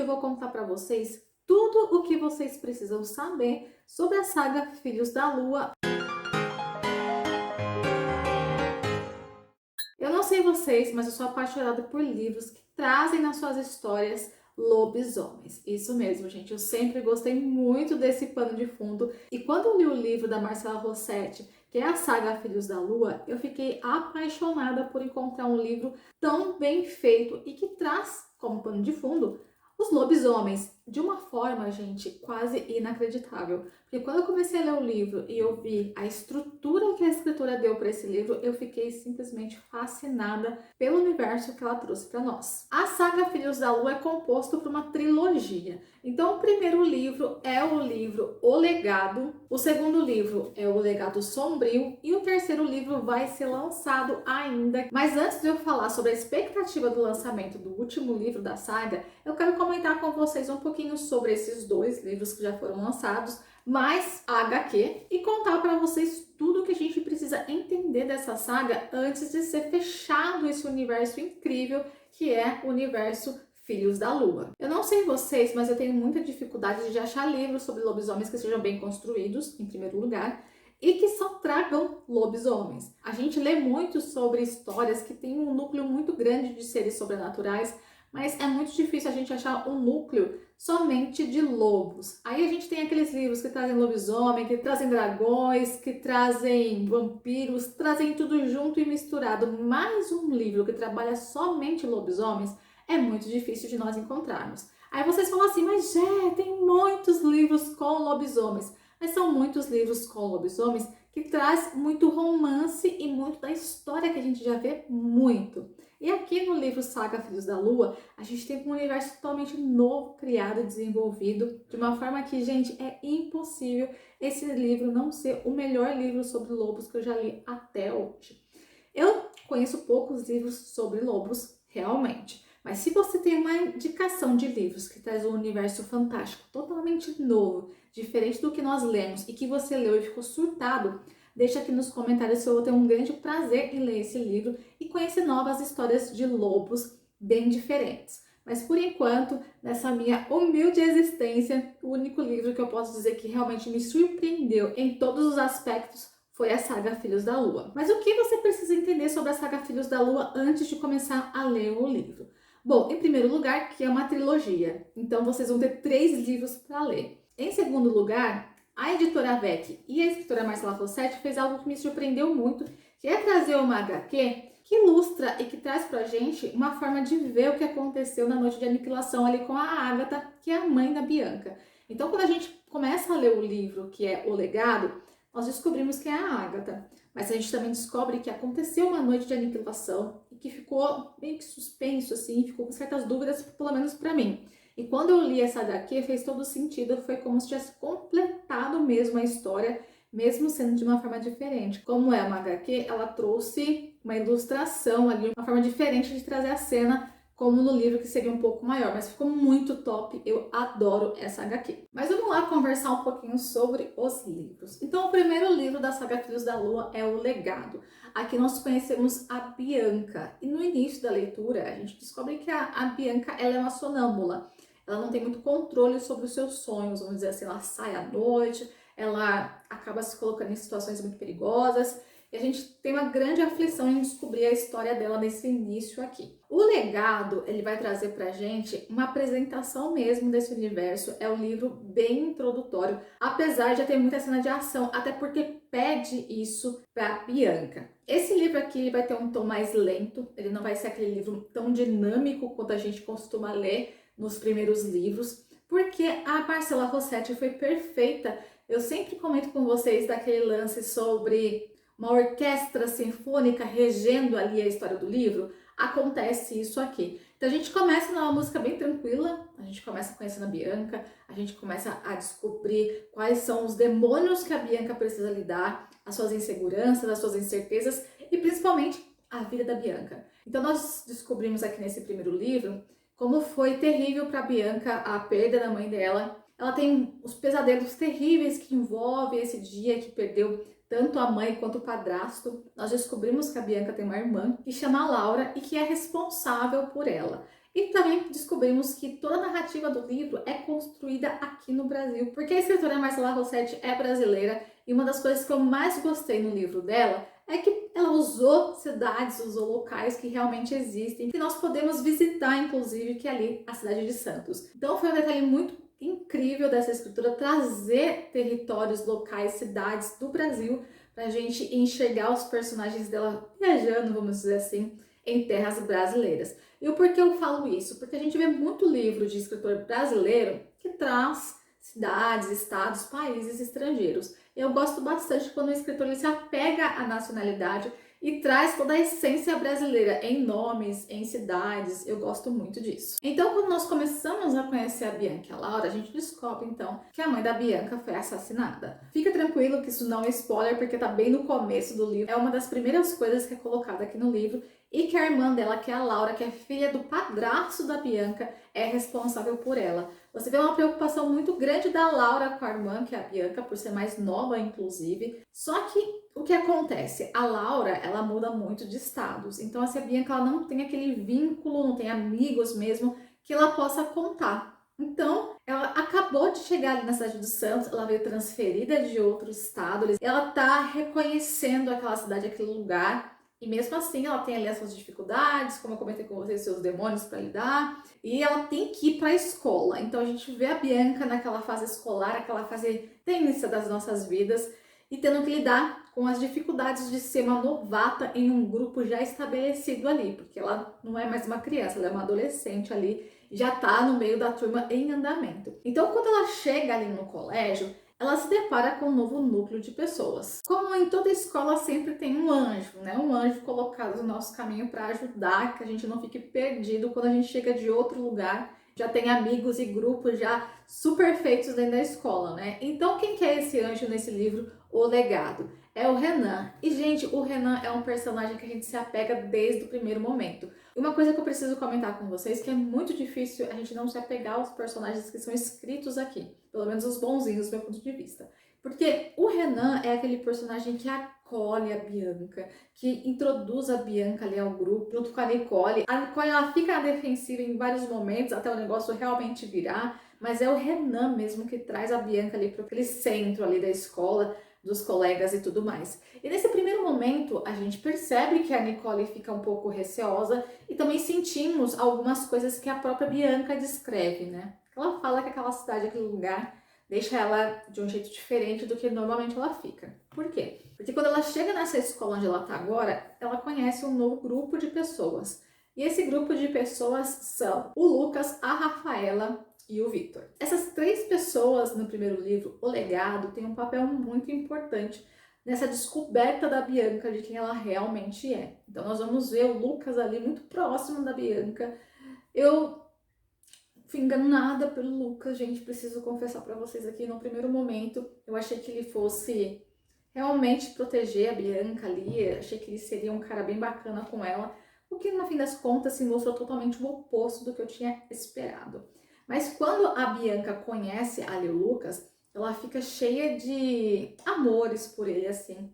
vídeo eu vou contar para vocês tudo o que vocês precisam saber sobre a saga Filhos da Lua. Eu não sei vocês, mas eu sou apaixonada por livros que trazem nas suas histórias lobisomens. Isso mesmo, gente. Eu sempre gostei muito desse pano de fundo. E quando eu li o livro da Marcela Rossetti, que é a saga Filhos da Lua, eu fiquei apaixonada por encontrar um livro tão bem feito e que traz como pano de fundo os lobisomens de uma forma, gente, quase inacreditável. Porque quando eu comecei a ler o livro e eu vi a estrutura que a escritora deu para esse livro, eu fiquei simplesmente fascinada pelo universo que ela trouxe para nós. A saga Filhos da Lua é composto por uma trilogia. Então, o primeiro livro é o livro O Legado, o segundo livro é O Legado Sombrio e o terceiro livro vai ser lançado ainda. Mas antes de eu falar sobre a expectativa do lançamento do último livro da saga, eu quero comentar com vocês um pouquinho sobre esses dois livros que já foram lançados, mais a HQ, e contar para vocês tudo que a gente precisa entender dessa saga antes de ser fechado esse universo incrível que é o universo Filhos da Lua. Eu não sei vocês, mas eu tenho muita dificuldade de achar livros sobre lobisomens que sejam bem construídos, em primeiro lugar, e que só tragam lobisomens. A gente lê muito sobre histórias que têm um núcleo muito grande de seres sobrenaturais, mas é muito difícil a gente achar um núcleo somente de lobos. Aí a gente tem aqueles livros que trazem lobisomem, que trazem dragões, que trazem vampiros, trazem tudo junto e misturado. Mais um livro que trabalha somente lobisomens é muito difícil de nós encontrarmos. Aí vocês falam assim, mas tem muitos livros com lobisomens. Mas são muitos livros com lobisomens que traz muito romance e muito da história que a gente já vê muito. E aqui no livro Saga Filhos da Lua, a gente tem um universo totalmente novo, criado e desenvolvido, de uma forma que, gente, é impossível esse livro não ser o melhor livro sobre lobos que eu já li até hoje. Eu conheço poucos livros sobre lobos, realmente. Mas se você tem uma indicação de livros que traz um universo fantástico, totalmente novo, diferente do que nós lemos e que você leu e ficou surtado, deixa aqui nos comentários se eu vou ter um grande prazer em ler esse livro e conhecer novas histórias de lobos bem diferentes. Mas por enquanto, nessa minha humilde existência, o único livro que eu posso dizer que realmente me surpreendeu em todos os aspectos foi a saga Filhos da Lua. Mas o que você precisa entender sobre a saga Filhos da Lua antes de começar a ler o livro? Bom, em primeiro lugar, que é uma trilogia, então vocês vão ter 3 livros para ler. Em segundo lugar, a editora VEC e a escritora Marcela Rossetti fez algo que me surpreendeu muito, que é trazer uma HQ que ilustra e que traz pra gente uma forma de ver o que aconteceu na noite de aniquilação ali com a Agatha, que é a mãe da Bianca. Então, quando a gente começa a ler o livro, que é O Legado, nós descobrimos que é a Agatha. Mas a gente também descobre que aconteceu uma noite de aniquilação e que ficou meio que suspenso, assim, ficou com certas dúvidas, pelo menos para mim. E quando eu li essa HQ, fez todo sentido, foi como se tivesse completado mesmo a história, mesmo sendo de uma forma diferente. Como é uma HQ, ela trouxe uma ilustração ali, uma forma diferente de trazer a cena, como no livro que seria um pouco maior, mas ficou muito top, eu adoro essa HQ. Mas vamos lá conversar um pouquinho sobre os livros. Então, o primeiro livro da saga Filhos da Lua é O Legado. Aqui nós conhecemos a Bianca, e no início da leitura a gente descobre que a Bianca ela é uma sonâmbula. Ela não tem muito controle sobre os seus sonhos, vamos dizer assim, ela sai à noite, ela acaba se colocando em situações muito perigosas, e a gente tem uma grande aflição em descobrir a história dela nesse início aqui. O Legado, ele vai trazer pra gente uma apresentação mesmo desse universo. É um livro bem introdutório, apesar de já ter muita cena de ação, até porque pede isso pra Bianca. Esse livro aqui ele vai ter um tom mais lento, ele não vai ser aquele livro tão dinâmico quanto a gente costuma ler nos primeiros livros, porque a Marcela Rossetti foi perfeita. Eu sempre comento com vocês daquele lance sobre uma orquestra sinfônica regendo ali a história do livro. Acontece isso aqui. Então a gente começa numa música bem tranquila, a gente começa conhecendo a Bianca, a gente começa a descobrir quais são os demônios que a Bianca precisa lidar, as suas inseguranças, as suas incertezas e principalmente a vida da Bianca. Então nós descobrimos aqui nesse primeiro livro como foi terrível para a Bianca a perda da mãe dela. Ela tem os pesadelos terríveis que envolvem esse dia que perdeu tanto a mãe quanto o padrasto. Nós descobrimos que a Bianca tem uma irmã que chama Laura e que é responsável por ela. E também descobrimos que toda a narrativa do livro é construída aqui no Brasil, porque a escritora Marcela Rossetti é brasileira e uma das coisas que eu mais gostei no livro dela é que ela usou cidades, usou locais que realmente existem, que nós podemos visitar, inclusive, que é ali a cidade de Santos. Então foi um detalhe muito incrível dessa escritura trazer territórios, locais, cidades do Brasil para a gente enxergar os personagens dela viajando, vamos dizer assim, em terras brasileiras. E o porquê eu falo isso? Porque a gente vê muito livro de escritor brasileiro que traz cidades, estados, países estrangeiros. Eu gosto bastante quando o escritor ele se apega à nacionalidade e traz toda a essência brasileira em nomes, em cidades. Eu gosto muito disso. Então, quando nós começamos a conhecer a Bianca e a Laura, a gente descobre então que a mãe da Bianca foi assassinada. Fica tranquilo que isso não é spoiler, porque tá bem no começo do livro. É uma das primeiras coisas que é colocada aqui no livro e que a irmã dela, que é a Laura, que é filha do padrasto da Bianca, é responsável por ela. Você vê uma preocupação muito grande da Laura com a irmã, que é a Bianca, por ser mais nova, inclusive. Só que o que acontece? A Laura, ela muda muito de estados. Então, assim, a Bianca, ela não tem aquele vínculo, não tem amigos mesmo, que ela possa contar. Então, ela acabou de chegar ali na cidade de Santos, ela veio transferida de outro estado, ela tá reconhecendo aquela cidade, aquele lugar, e mesmo assim ela tem ali as suas dificuldades, como eu comentei com vocês, seus demônios para lidar, e ela tem que ir para a escola. Então a gente vê a Bianca naquela fase escolar, aquela fase tensa das nossas vidas, e tendo que lidar com as dificuldades de ser uma novata em um grupo já estabelecido ali, porque ela não é mais uma criança, ela é uma adolescente ali, já tá no meio da turma em andamento. Então quando ela chega ali no colégio, ela se depara com um novo núcleo de pessoas. Como em toda escola sempre tem um anjo, né? Um anjo colocado no nosso caminho para ajudar, que a gente não fique perdido quando a gente chega de outro lugar. Já tem amigos e grupos já super feitos dentro da escola, né? Então quem que é esse anjo nesse livro, O Legado? É o Renan. E, gente, o Renan é um personagem que a gente se apega desde o primeiro momento. E uma coisa que eu preciso comentar com vocês, que é muito difícil a gente não se apegar aos personagens que são escritos aqui. Pelo menos os bonzinhos, do meu ponto de vista. Porque o Renan é aquele personagem que acolhe a Bianca, que introduz a Bianca ali ao grupo, junto com a Nicole. A Nicole, ela fica na defensiva em vários momentos, até o negócio realmente virar, mas é o Renan mesmo que traz a Bianca ali para aquele centro ali da escola, dos colegas e tudo mais. E nesse primeiro momento, a gente percebe que a Nicole fica um pouco receosa e também sentimos algumas coisas que a própria Bianca descreve, né? Ela fala que aquela cidade, aquele lugar, deixa ela de um jeito diferente do que normalmente ela fica. Por quê? Porque quando ela chega nessa escola onde ela tá agora, ela conhece um novo grupo de pessoas. E esse grupo de pessoas são o Lucas, a Rafaela e o Victor. Essas três pessoas no primeiro livro, O Legado, têm um papel muito importante nessa descoberta da Bianca de quem ela realmente é. Então nós vamos ver o Lucas ali muito próximo da Bianca. Eu fui enganada pelo Lucas, gente, preciso confessar pra vocês aqui, no primeiro momento eu achei que ele fosse realmente proteger a Bianca ali, achei que ele seria um cara bem bacana com ela, o que no fim das contas se mostrou totalmente o oposto do que eu tinha esperado. Mas quando a Bianca conhece ali o Lucas, ela fica cheia de amores por ele, assim.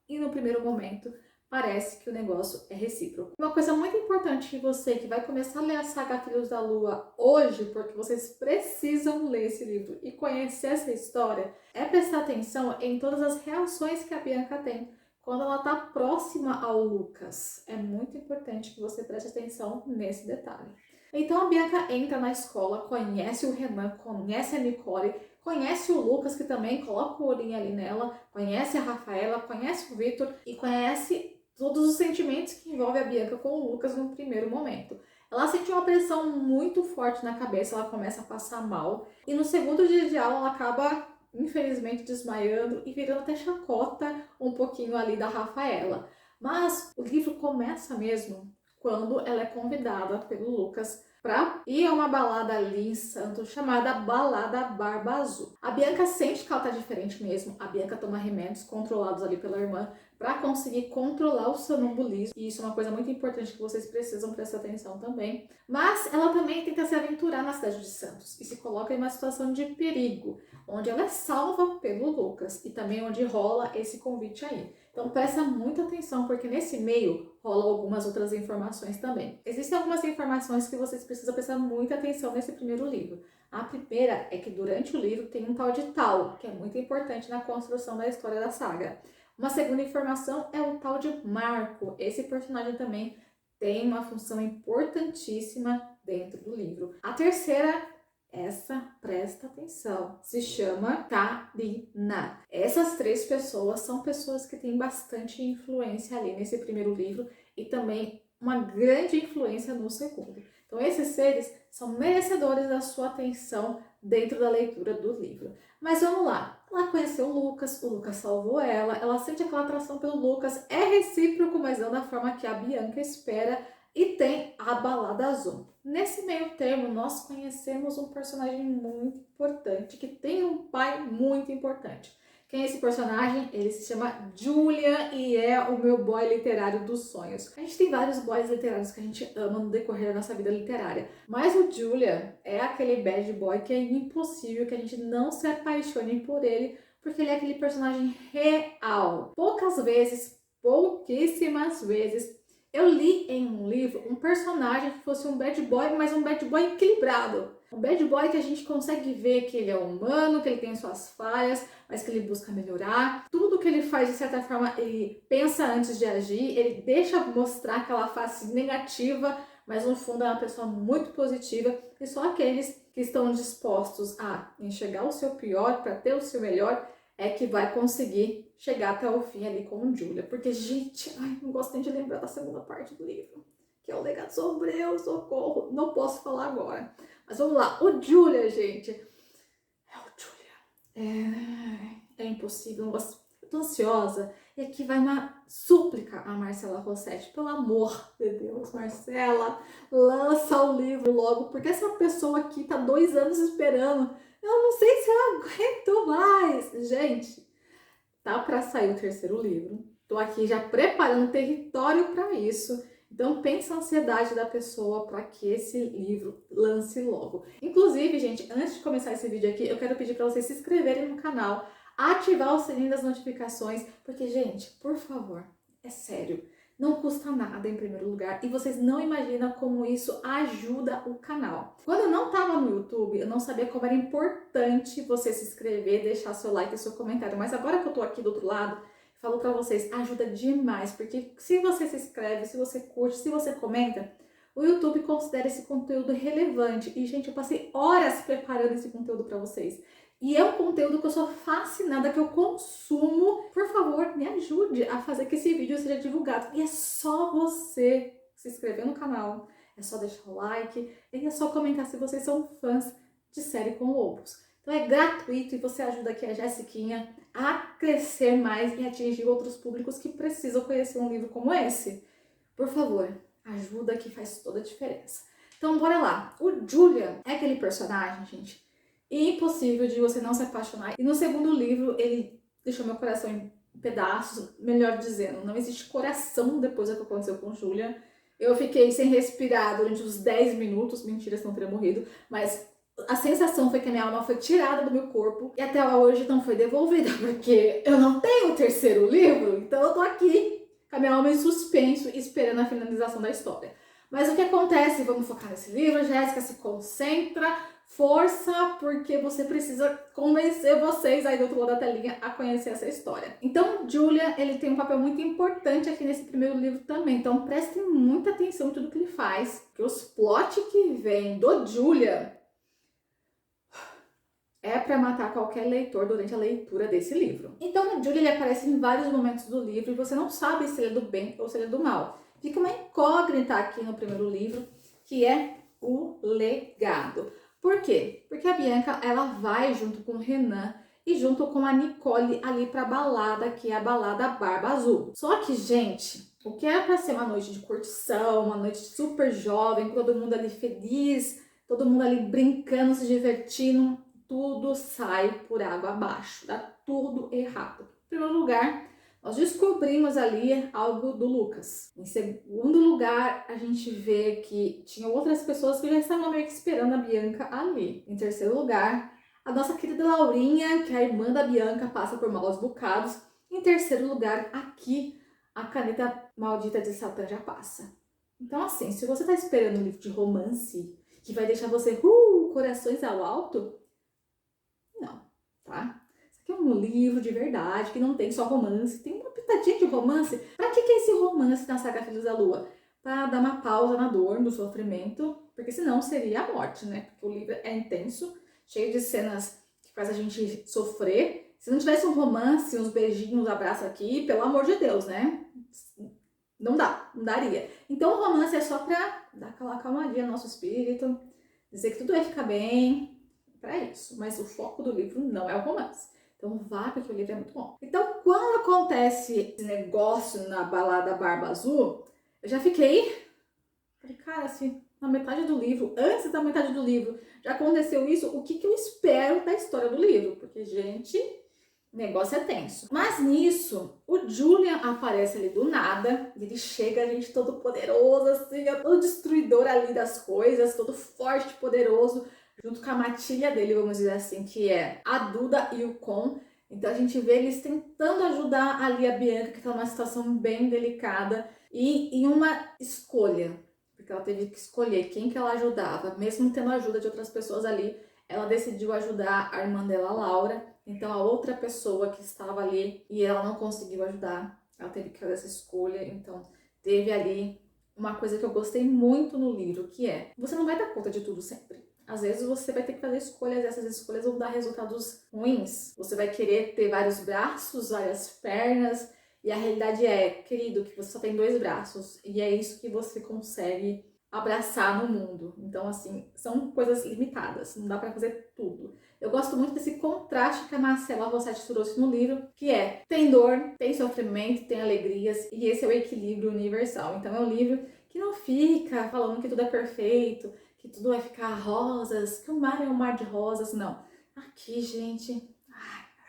E no primeiro momento, parece que o negócio é recíproco. Uma coisa muito importante que você que vai começar a ler a saga Filhos da Lua hoje, porque vocês precisam ler esse livro e conhecer essa história, é prestar atenção em todas as reações que a Bianca tem quando ela está próxima ao Lucas. É muito importante que você preste atenção nesse detalhe. Então a Bianca entra na escola, conhece o Renan, conhece a Nicole, conhece o Lucas, que também coloca o olhinho ali nela, conhece a Rafaela, conhece o Victor e conhece todos os sentimentos que envolvem a Bianca com o Lucas no primeiro momento. Ela sente uma pressão muito forte na cabeça, ela começa a passar mal e no segundo dia de aula ela acaba, infelizmente, desmaiando e virando até chacota um pouquinho ali da Rafaela. Mas o livro começa mesmo quando ela é convidada pelo Lucas para ir a uma balada ali em Santos chamada Balada Barba Azul. A Bianca sente que ela tá diferente mesmo. A Bianca toma remédios controlados ali pela irmã para conseguir controlar o sonambulismo, e isso é uma coisa muito importante que vocês precisam prestar atenção também. Mas ela também tenta se aventurar na cidade de Santos e se coloca em uma situação de perigo, onde ela é salva pelo Lucas e também onde rola esse convite aí. Então presta muita atenção, porque nesse meio rola algumas outras informações também. Existem algumas informações que vocês precisam prestar muita atenção nesse primeiro livro. A primeira é que durante o livro tem um tal de Tal, que é muito importante na construção da história da saga. Uma segunda informação é o tal de Marco. Esse personagem também tem uma função importantíssima dentro do livro. A terceira, essa presta atenção, se chama Karina. Essas três pessoas são pessoas que têm bastante influência ali nesse primeiro livro e também uma grande influência no segundo. Então esses seres são merecedores da sua atenção dentro da leitura do livro. Mas vamos lá, ela conheceu o Lucas salvou ela sente aquela atração pelo Lucas, é recíproco, mas não da forma que a Bianca espera, e tem a balada azul. Nesse meio termo, nós conhecemos um personagem muito importante, que tem um pai muito importante. Quem é esse personagem? Ele se chama Julian e é o meu boy literário dos sonhos. A gente tem vários boys literários que a gente ama no decorrer da nossa vida literária, mas o Julian é aquele bad boy que é impossível que a gente não se apaixone por ele, porque ele é aquele personagem real. Poucas vezes, pouquíssimas vezes, eu li em um livro um personagem que fosse um bad boy, mas um bad boy equilibrado. Um bad boy que a gente consegue ver que ele é humano, que ele tem suas falhas, mas que ele busca melhorar. Tudo que ele faz, de certa forma, ele pensa antes de agir, ele deixa mostrar aquela face negativa, mas no fundo é uma pessoa muito positiva. E só aqueles que estão dispostos a enxergar o seu pior para ter o seu melhor é que vai conseguir chegar até o fim ali com o Julia. Porque, gente, não gosto nem de lembrar da segunda parte do livro, que é o Legado Sombrio, socorro, não posso falar agora. Mas vamos lá, o Julia, gente, é o Julia. É impossível, eu tô ansiosa. E aqui vai uma súplica a Marcela Rossetti, pelo amor de Deus, Marcela, lança o livro logo, porque essa pessoa aqui tá 2 anos esperando. Eu não sei se eu aguento mais. Gente, tá para sair o terceiro livro. Tô aqui já preparando território para isso. Então pensa a ansiedade da pessoa para que esse livro lance logo. Inclusive, gente, antes de começar esse vídeo aqui, eu quero pedir para vocês se inscreverem no canal, ativar o sininho das notificações, porque, gente, por favor, é sério, não custa nada em primeiro lugar e vocês não imaginam como isso ajuda o canal. Quando eu não estava no YouTube, eu não sabia como era importante você se inscrever, deixar seu like e seu comentário, mas agora que eu tô aqui do outro lado, falo pra vocês, ajuda demais, porque se você se inscreve, se você curte, se você comenta, o YouTube considera esse conteúdo relevante. E, gente, eu passei horas preparando esse conteúdo pra vocês. E é um conteúdo que eu sou fascinada, que eu consumo. Por favor, me ajude a fazer que esse vídeo seja divulgado. E é só você se inscrever no canal, é só deixar o like, e é só comentar se vocês são fãs de Série com Lobos. Então é gratuito e você ajuda aqui a Jessiquinha a crescer mais e atingir outros públicos que precisam conhecer um livro como esse. Por favor, ajuda que faz toda a diferença. Então bora lá. O Julian é aquele personagem, gente, impossível de você não se apaixonar. E no segundo livro ele deixou meu coração em pedaços, melhor dizendo, não existe coração depois do que aconteceu com o Julian. Eu fiquei sem respirar durante uns 10 minutos, mentira, se não teria morrido, mas a sensação foi que a minha alma foi tirada do meu corpo e até hoje não foi devolvida, porque eu não tenho o terceiro livro, então eu tô aqui com a minha alma em suspenso, esperando a finalização da história. Mas o que acontece? Vamos focar nesse livro, Jéssica, se concentra, força, porque você precisa convencer vocês aí do outro lado da telinha a conhecer essa história. Então, Julia, ele tem um papel muito importante aqui nesse primeiro livro também, então prestem muita atenção em tudo que ele faz, que os plot que vem do Julia é para matar qualquer leitor durante a leitura desse livro. Então, o Julia ele aparece em vários momentos do livro e você não sabe se ele é do bem ou se ele é do mal. Fica uma incógnita aqui no primeiro livro, que é o legado. Por quê? Porque a Bianca, ela vai junto com o Renan e junto com a Nicole ali pra balada, que é a balada Barba Azul. Só que, gente, o que era pra ser uma noite de curtição, uma noite super jovem, todo mundo ali feliz, todo mundo ali brincando, se divertindo, tudo sai por água abaixo, dá tudo errado. Em primeiro lugar, nós descobrimos ali algo do Lucas. Em segundo lugar, a gente vê que tinha outras pessoas que já estavam meio que esperando a Bianca ali. Em terceiro lugar, a nossa querida Laurinha, que é a irmã da Bianca, passa por maus bocados. Em terceiro lugar, aqui, a caneta maldita de Satã já passa. Então, assim, se você tá esperando um livro de romance que vai deixar você, corações ao alto, não, tá? Isso aqui é um livro de verdade, que não tem só romance, tem uma pitadinha de romance. Pra que é esse romance na saga Filhos da Lua? Pra dar uma pausa na dor, no sofrimento, porque senão seria a morte, né? Porque o livro é intenso, cheio de cenas que faz a gente sofrer. Se não tivesse um romance, uns beijinhos, um abraço aqui, pelo amor de Deus, né? Não dá, não daria. Então o romance é só pra dar aquela calmaria no nosso espírito, dizer que tudo vai ficar bem, para isso. Mas o foco do livro não é o romance. Então vá, porque o livro é muito bom. Então quando acontece esse negócio na balada Barba Azul, eu já falei, cara, assim, na metade do livro, antes da metade do livro, já aconteceu isso, o que eu espero da história do livro? Porque, gente, o negócio é tenso. Mas nisso, o Julian aparece ali do nada. Ele chega, a gente todo poderoso, assim, todo destruidor ali das coisas, todo forte, poderoso, junto com a matilha dele, vamos dizer assim, que é a Duda e o Con. Então a gente vê eles tentando ajudar ali a Bianca, que tá numa situação bem delicada, e em uma escolha. Porque ela teve que escolher quem que ela ajudava. Mesmo tendo a ajuda de outras pessoas ali, ela decidiu ajudar a irmã dela, Laura. Então a outra pessoa que estava ali e ela não conseguiu ajudar, ela teve que fazer essa escolha. Então teve ali uma coisa que eu gostei muito no livro, que é, você não vai dar conta de tudo sempre. Às vezes você vai ter que fazer escolhas, e essas escolhas vão dar resultados ruins. Você vai querer ter vários braços, várias pernas, e a realidade é, querido, que você só tem 2 braços, e é isso que você consegue abraçar no mundo. Então, assim, são coisas limitadas, não dá pra fazer tudo. Eu gosto muito desse contraste que a Marcela Rossetti trouxe no livro, que é, tem dor, tem sofrimento, tem alegrias, e esse é o equilíbrio universal. Então é um livro que não fica falando que tudo é perfeito, que tudo vai ficar rosas, que o mar é um mar de rosas, não. Aqui, gente,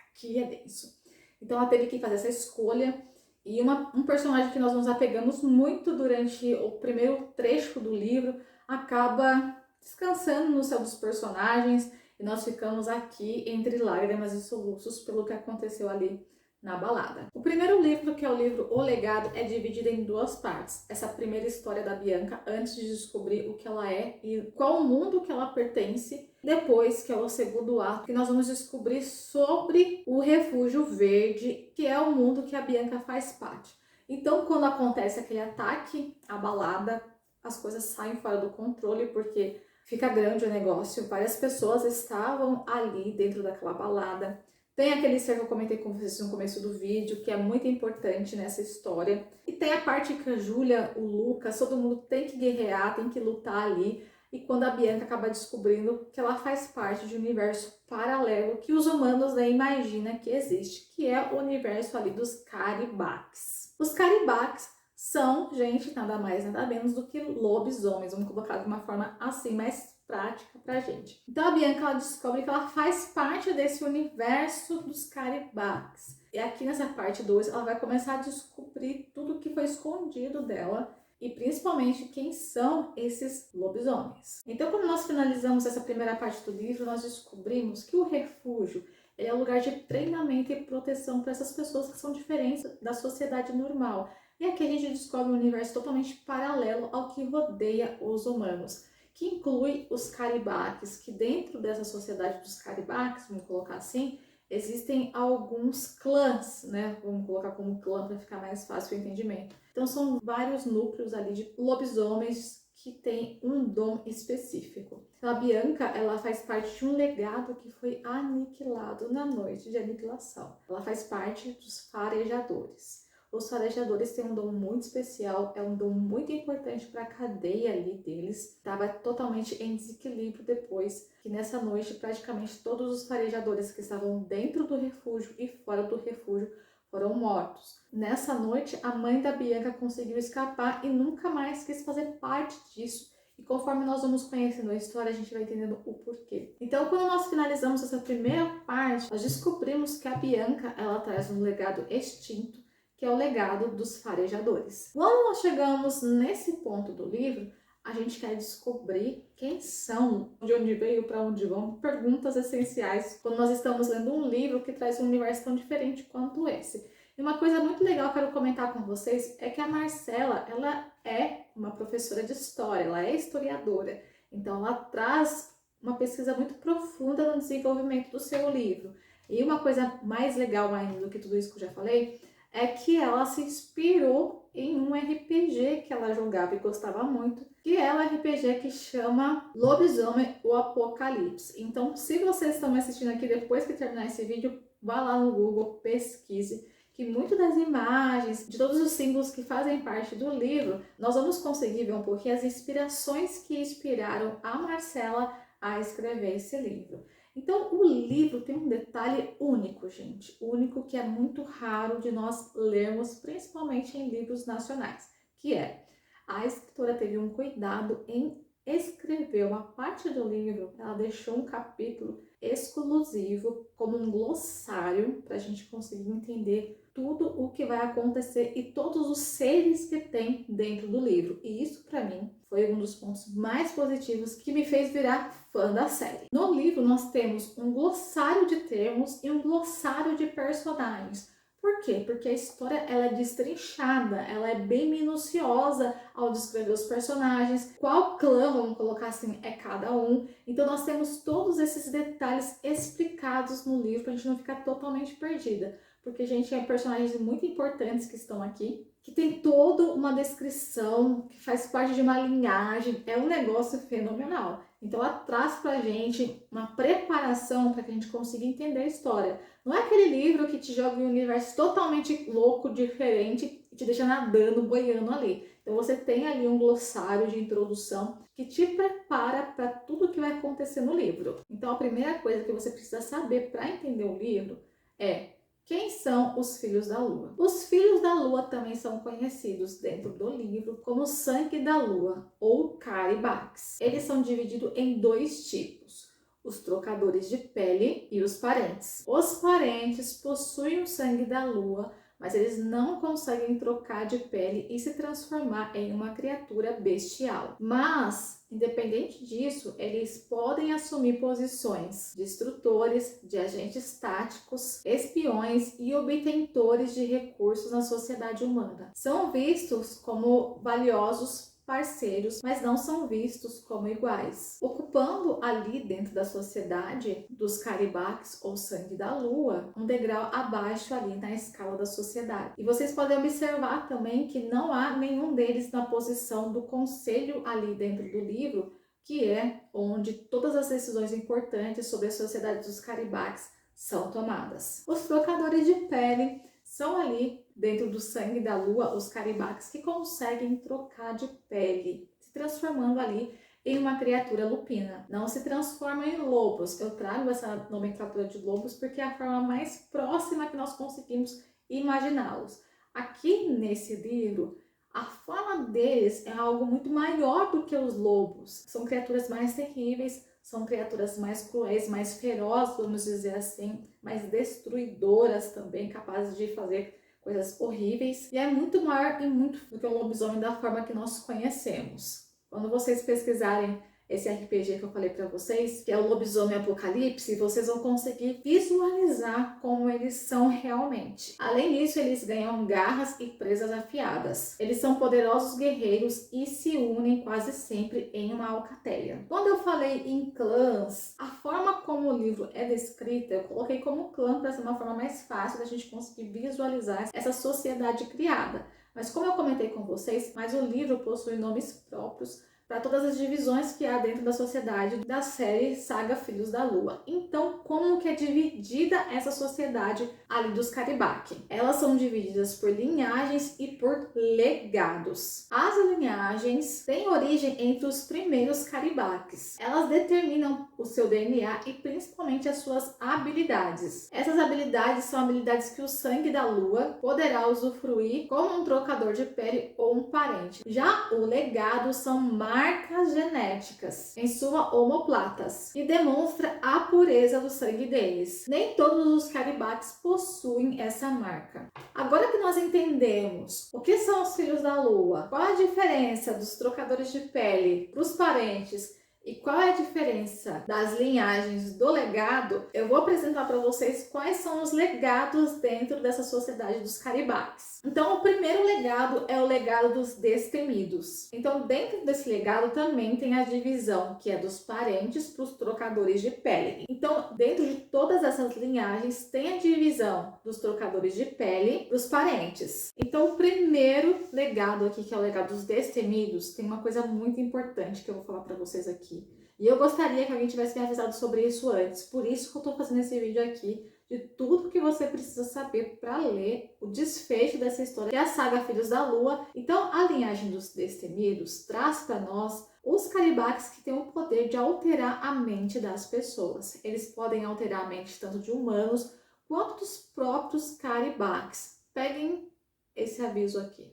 aqui é denso. Então ela teve que fazer essa escolha. E um personagem que nós nos apegamos muito durante o primeiro trecho do livro acaba descansando no céu dos personagens e nós ficamos aqui entre lágrimas e soluços pelo que aconteceu ali na balada. O primeiro livro, que é o livro O Legado, é dividido em 2 partes. Essa primeira história da Bianca, antes de descobrir o que ela é e qual mundo que ela pertence. Depois, que é o segundo ato, que nós vamos descobrir sobre o Refúgio Verde, que é o mundo que a Bianca faz parte. Então, quando acontece aquele ataque à balada, as coisas saem fora do controle, porque fica grande o negócio. Várias pessoas estavam ali dentro daquela balada. Tem aquele ser que eu comentei com vocês no começo do vídeo, que é muito importante nessa história. E tem a parte que a Júlia, o Lucas, todo mundo tem que guerrear, tem que lutar ali. E quando a Bianca acaba descobrindo que ela faz parte de um universo paralelo que os humanos nem imaginam que existe, que é o universo ali dos Caribaques. Os Caribaques são, gente, nada mais, nada menos do que lobisomens, vamos colocar de uma forma assim, mais prática pra gente. Então a Bianca, ela descobre que ela faz parte desse universo dos Caribaques. E aqui nessa parte 2, ela vai começar a descobrir tudo que foi escondido dela e principalmente quem são esses lobisomens. Então, quando nós finalizamos essa primeira parte do livro, nós descobrimos que o refúgio é um lugar de treinamento e proteção para essas pessoas que são diferentes da sociedade normal. E aqui a gente descobre um universo totalmente paralelo ao que rodeia os humanos, que inclui os Caribaques, que dentro dessa sociedade dos Caribaques, vamos colocar assim, existem alguns clãs, né? Vamos colocar como clã para ficar mais fácil o entendimento. Então são vários núcleos ali de lobisomens que têm um dom específico. Então, a Bianca, ela faz parte de um legado que foi aniquilado na noite de aniquilação. Ela faz parte dos farejadores. Os farejadores têm um dom muito especial, é um dom muito importante para a cadeia ali deles. Estava totalmente em desequilíbrio depois que nessa noite praticamente todos os farejadores que estavam dentro do refúgio e fora do refúgio foram mortos. Nessa noite, a mãe da Bianca conseguiu escapar e nunca mais quis fazer parte disso. E conforme nós vamos conhecendo a história, a gente vai entendendo o porquê. Então, quando nós finalizamos essa primeira parte, nós descobrimos que a Bianca, ela traz um legado extinto, que é o legado dos farejadores. Quando nós chegamos nesse ponto do livro, a gente quer descobrir quem são, de onde veio, para onde vão, perguntas essenciais quando nós estamos lendo um livro que traz um universo tão diferente quanto esse. E uma coisa muito legal que eu quero comentar com vocês é que a Marcela, ela é uma professora de história, ela é historiadora, então ela traz uma pesquisa muito profunda no desenvolvimento do seu livro. E uma coisa mais legal ainda do que tudo isso que eu já falei, é que ela se inspirou em um RPG que ela jogava e gostava muito, que é um RPG que chama Lobisomem: O Apocalipse. Então, se vocês estão me assistindo aqui depois que terminar esse vídeo, vá lá no Google, pesquise, que muito das imagens, de todos os símbolos que fazem parte do livro, nós vamos conseguir ver um pouquinho as inspirações que inspiraram a Marcela a escrever esse livro. Então, o livro tem um detalhe único, gente, único, que é muito raro de nós lermos, principalmente em livros nacionais, que é: a escritora teve um cuidado em escrever uma parte do livro, ela deixou um capítulo exclusivo como um glossário para a gente conseguir entender tudo o que vai acontecer e todos os seres que tem dentro do livro. E isso, para mim, foi um dos pontos mais positivos que me fez virar fã da série. No livro, nós temos um glossário de termos e um glossário de personagens. Por quê? Porque a história ela é destrinchada, ela é bem minuciosa ao descrever os personagens, qual clã, vamos colocar assim, é cada um. Então nós temos todos esses detalhes explicados no livro para a gente não ficar totalmente perdida. Porque, gente, é personagens muito importantes que estão aqui, que tem toda uma descrição, que faz parte de uma linhagem, é um negócio fenomenal. Então ela traz pra gente uma preparação para que a gente consiga entender a história. Não é aquele livro que te joga em um universo totalmente louco, diferente, e te deixa nadando, boiando ali. Então você tem ali um glossário de introdução que te prepara para tudo que vai acontecer no livro. Então a primeira coisa que você precisa saber para entender o livro é: quem são os filhos da Lua? Os filhos da Lua também são conhecidos dentro do livro como Sangue da Lua ou Caribaques. Eles são divididos em dois tipos: os trocadores de pele e os parentes. Os parentes possuem o sangue da Lua, mas eles não conseguem trocar de pele e se transformar em uma criatura bestial. Mas, independente disso, eles podem assumir posições de instrutores, de agentes táticos, espiões e obtentores de recursos na sociedade humana. São vistos como valiosos parceiros, mas não são vistos como iguais, ocupando ali dentro da sociedade dos Caribaques ou Sangue da Lua um degrau abaixo ali na escala da sociedade. E vocês podem observar também que não há nenhum deles na posição do conselho ali dentro do livro, que é onde todas as decisões importantes sobre a sociedade dos Caribaques são tomadas. Os trocadores de pele são ali dentro do Sangue da Lua, os Caribaques, que conseguem trocar de pele, se transformando ali em uma criatura lupina. Não se transformam em lobos. Eu trago essa nomenclatura de lobos porque é a forma mais próxima que nós conseguimos imaginá-los. Aqui nesse livro, a forma deles é algo muito maior do que os lobos. São criaturas mais terríveis, são criaturas mais cruéis, mais ferozes, vamos dizer assim, mais destruidoras também, capazes de fazer coisas horríveis. E é muito maior e muito do que o lobisomem da forma que nós conhecemos. Quando vocês pesquisarem esse RPG que eu falei para vocês, que é o Lobisomem Apocalipse, vocês vão conseguir visualizar como eles são realmente. Além disso, eles ganham garras e presas afiadas. Eles são poderosos guerreiros e se unem quase sempre em uma alcateia. Quando eu falei em clãs, a forma como o livro é descrita, eu coloquei como clã para ser uma forma mais fácil da gente conseguir visualizar essa sociedade criada. Mas como eu comentei com vocês, mas o livro possui nomes próprios para todas as divisões que há dentro da sociedade da série Saga Filhos da Lua. Então, como que é dividida essa sociedade ali dos Caribaque? Elas são divididas por linhagens e por legados. As linhagens têm origem entre os primeiros Caribaques. Elas determinam o seu DNA e principalmente as suas habilidades. Essas habilidades são habilidades que o Sangue da Lua poderá usufruir como um trocador de pele ou um parente. Já o legado são mais marcas genéticas em sua omoplatas e demonstra a pureza do sangue deles. Nem todos os caribaques possuem essa marca. Agora que nós entendemos o que são os filhos da lua, qual a diferença dos trocadores de pele para os parentes e qual é a diferença das linhagens do legado, eu vou apresentar para vocês quais são os legados dentro dessa sociedade dos caribaques. Então, o primeiro legado é o legado dos destemidos. Então, dentro desse legado também tem a divisão que é dos parentes para os trocadores de pele. Então, dentro de todas essas linhagens tem a divisão dos trocadores de pele para os parentes. Então, o primeiro legado aqui, que é o legado dos destemidos, tem uma coisa muito importante que eu vou falar para vocês aqui. E eu gostaria que alguém tivesse me avisado sobre isso antes. Por isso que eu estou fazendo esse vídeo aqui, de tudo que você precisa saber para ler o desfecho dessa história, que é a saga Filhos da Lua. Então, a linhagem dos destemidos traz para nós os caribaques que têm o poder de alterar a mente das pessoas. Eles podem alterar a mente tanto de humanos quanto dos próprios caribaques. Peguem esse aviso aqui.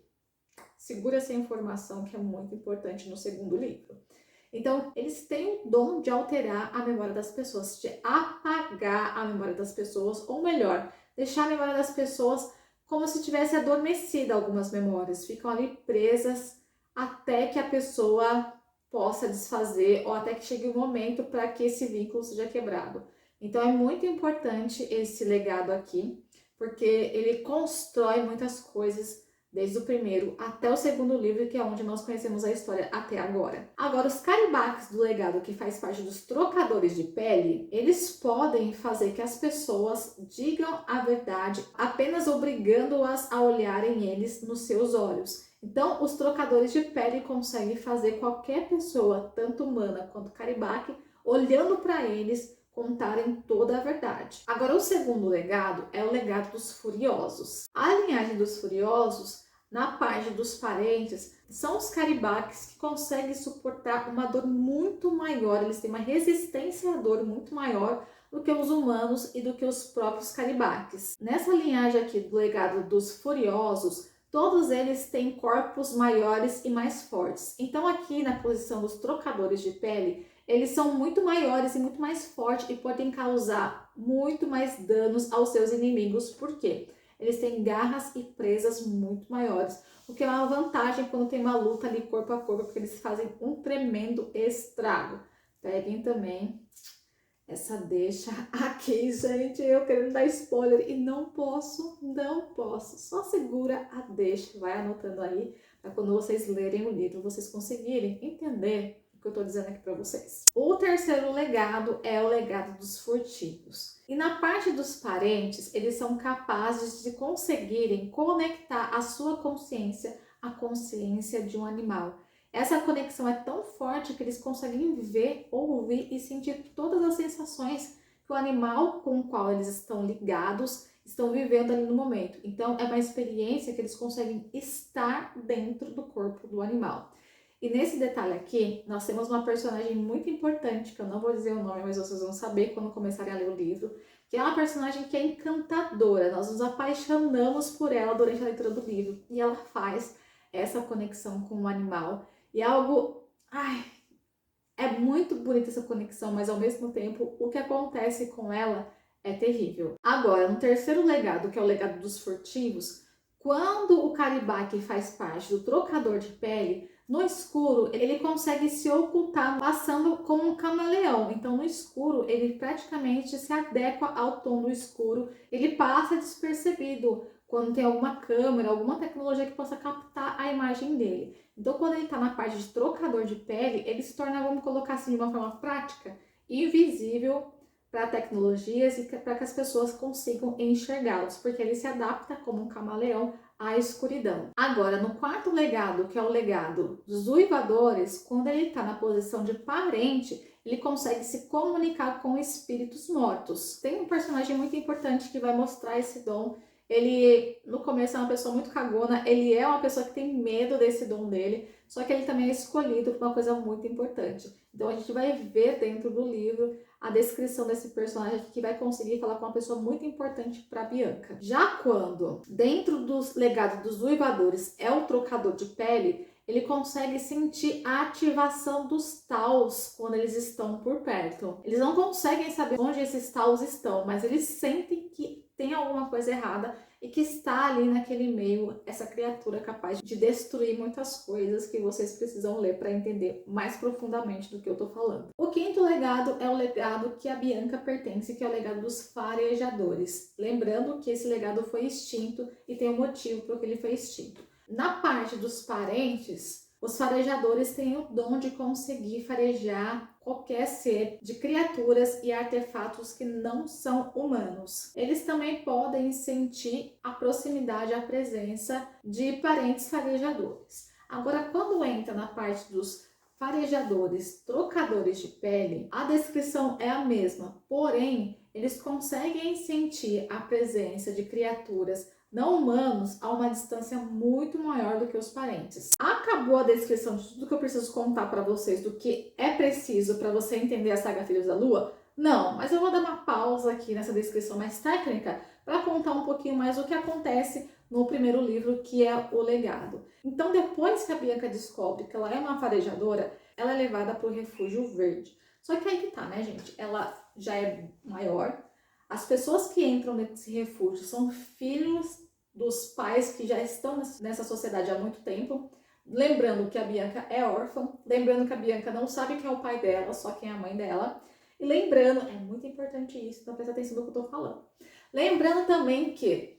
Segura essa informação que é muito importante no segundo livro. Então, eles têm o dom de alterar a memória das pessoas, de apagar a memória das pessoas, ou melhor, deixar a memória das pessoas como se tivesse adormecida algumas memórias. Ficam ali presas até que a pessoa possa desfazer ou até que chegue o momento para que esse vínculo seja quebrado. Então, é muito importante esse legado aqui, porque ele constrói muitas coisas desde o primeiro até o segundo livro, que é onde nós conhecemos a história até agora. Agora, os caribaques do legado, que faz parte dos trocadores de pele, eles podem fazer que as pessoas digam a verdade apenas obrigando-as a olharem eles nos seus olhos. Então, os trocadores de pele conseguem fazer qualquer pessoa, tanto humana quanto caribaque, olhando para eles, contarem toda a verdade. Agora, o segundo legado é o legado dos furiosos. A linhagem dos furiosos, na parte dos parentes, são os caribaques que conseguem suportar uma dor muito maior, eles têm uma resistência à dor muito maior do que os humanos e do que os próprios caribaques. Nessa linhagem aqui do legado dos furiosos, todos eles têm corpos maiores e mais fortes. Então aqui na posição dos trocadores de pele, eles são muito maiores e muito mais fortes e podem causar muito mais danos aos seus inimigos. Por quê? Eles têm garras e presas muito maiores, o que é uma vantagem quando tem uma luta ali corpo a corpo, porque eles fazem um tremendo estrago. Peguem também essa deixa aqui, gente, eu querendo dar spoiler e não posso. Só segura a deixa, vai anotando aí, para quando vocês lerem o livro, vocês conseguirem entender o que eu tô dizendo aqui para vocês. O terceiro legado é o legado dos furtivos. E na parte dos parentes, eles são capazes de conseguirem conectar a sua consciência à consciência de um animal. Essa conexão é tão forte que eles conseguem ver, ouvir e sentir todas as sensações que o animal com o qual eles estão ligados estão vivendo ali no momento. Então, é uma experiência que eles conseguem estar dentro do corpo do animal. E nesse detalhe aqui, nós temos uma personagem muito importante, que eu não vou dizer o nome, mas vocês vão saber quando começarem a ler o livro, que é uma personagem que é encantadora. Nós nos apaixonamos por ela durante a leitura do livro. E ela faz essa conexão com o animal. E é algo... é muito bonita essa conexão, mas ao mesmo tempo, o que acontece com ela é terrível. Agora, no terceiro legado, que é o legado dos furtivos, quando o caribaque faz parte do trocador de pele, no escuro ele consegue se ocultar passando como um camaleão. Então no escuro ele praticamente se adequa ao tom do escuro, ele passa despercebido quando tem alguma câmera, alguma tecnologia que possa captar a imagem dele. Então quando ele está na parte de trocador de pele, ele se torna, vamos colocar assim de uma forma prática, invisível para tecnologias e para que as pessoas consigam enxergá-los, porque ele se adapta como um camaleão à escuridão. Agora, no quarto legado, que é o legado dos uivadores, quando ele está na posição de parente, ele consegue se comunicar com espíritos mortos. Tem um personagem muito importante que vai mostrar esse dom. Ele, no começo, é uma pessoa muito cagona, ele é uma pessoa que tem medo desse dom dele, só que ele também é escolhido por uma coisa muito importante. Então a gente vai ver dentro do livro a descrição desse personagem que vai conseguir falar com uma pessoa muito importante para Bianca. Já quando, dentro dos legados dos uivadores, é o trocador de pele, ele consegue sentir a ativação dos taus quando eles estão por perto. Eles não conseguem saber onde esses taus estão, mas eles sentem que tem alguma coisa errada e que está ali naquele meio essa criatura capaz de destruir muitas coisas que vocês precisam ler para entender mais profundamente do que eu estou falando. O quinto legado é o legado que a Bianca pertence, que é o legado dos farejadores. Lembrando que esse legado foi extinto e tem um motivo para que ele foi extinto. Na parte dos parentes, os farejadores têm o dom de conseguir farejar qualquer ser de criaturas e artefatos que não são humanos. Eles também podem sentir a proximidade, a presença de parentes farejadores. Agora, quando entra na parte dos farejadores, trocadores de pele, a descrição é a mesma, porém, eles conseguem sentir a presença de criaturas não humanos a uma distância muito maior do que os parentes. Acabou a descrição de tudo que eu preciso contar para vocês do que é preciso para você entender a saga Filhos da Lua? Não, mas eu vou dar uma pausa aqui nessa descrição mais técnica para contar um pouquinho mais o que acontece no primeiro livro, que é o legado. Então, depois que a Bianca descobre que ela é uma farejadora, ela é levada para o Refúgio Verde. Só que aí que tá, né, gente? Ela já é maior. As pessoas que entram nesse refúgio são filhos dos pais que já estão nessa sociedade há muito tempo. Lembrando que a Bianca é órfã, lembrando que a Bianca não sabe quem é o pai dela, só quem é a mãe dela. E lembrando, é muito importante isso, então presta atenção no que eu tô falando. Lembrando também que